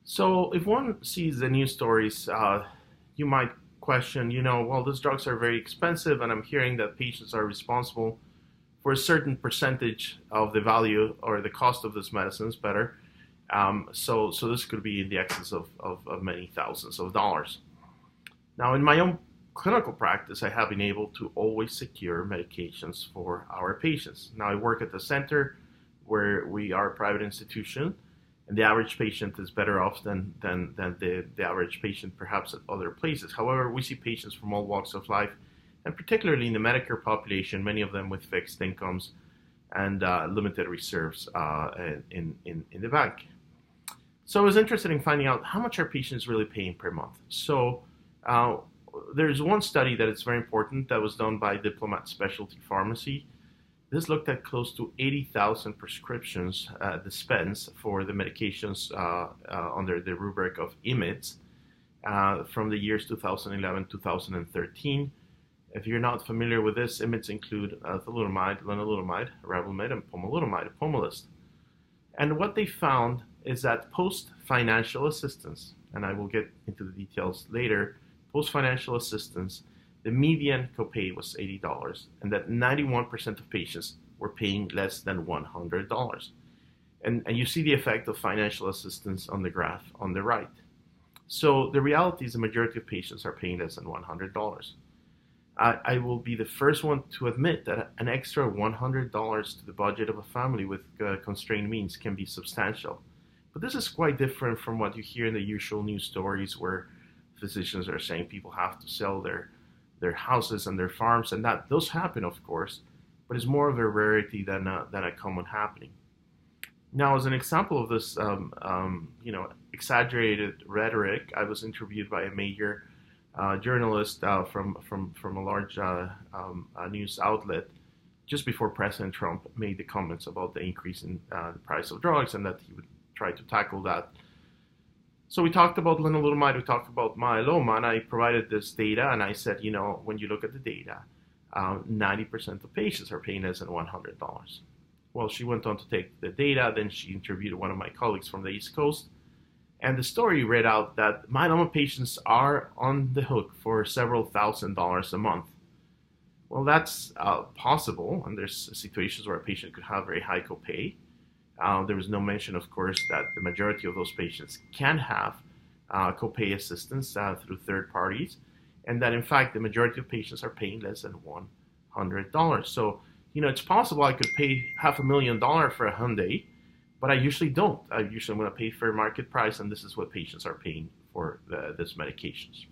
So if one sees the news stories, you might question, well, these drugs are very expensive, and I'm hearing that patients are responsible for a certain percentage of the value or the cost of this medicines better. So this could be in the excess of many thousands of dollars. Now, in my own clinical practice, I have been able to always secure medications for our patients. Now, I work at the center where we are a private institution, and the average patient is better off than the average patient perhaps at other places. However, we see patients from all walks of life, and particularly in the Medicare population, many of them with fixed incomes and limited reserves in the bank. So I was interested in finding out how much are patients really paying per month. So there's one study that is very important that was done by Diplomat Specialty Pharmacy. This looked at close to 80,000 prescriptions dispensed for the medications under the rubric of IMIDs from the years 2011-2013. If you're not familiar with this, IMIDs include thalidomide, lenalidomide, Revlimid, and pomalidomide, Pomalyst. And what they found is that post-financial assistance, and I will get into the details later, post-financial assistance, the median copay was $80, and that 91% of patients were paying less than $100. And you see the effect of financial assistance on the graph on the right. So the reality is the majority of patients are paying less than $100. I will be the first one to admit that an extra $100 to the budget of a family with constrained means can be substantial. But this is quite different from what you hear in the usual news stories where physicians are saying people have to sell their houses and their farms, and that those happen, of course, but it's more of a rarity than a common happening. Now, as an example of this, exaggerated rhetoric, I was interviewed by a major journalist from a large news outlet just before President Trump made the comments about the increase in the price of drugs and that he would try to tackle that. So we talked about lenalidomide, we talked about myeloma, and I provided this data, and I said, when you look at the data, 90% of patients are paying less than $100. Well, she went on to take the data, then she interviewed one of my colleagues from the East Coast, and the story read out that myeloma patients are on the hook for several $1,000s a month. Well, that's possible, and there's situations where a patient could have very high copay. There was no mention, of course, that the majority of those patients can have copay assistance through third parties, and that in fact the majority of patients are paying less than $100. So, it's possible I could pay $500,000 for a Hyundai, but I usually don't. I usually want to pay fair market price, and this is what patients are paying for these medications.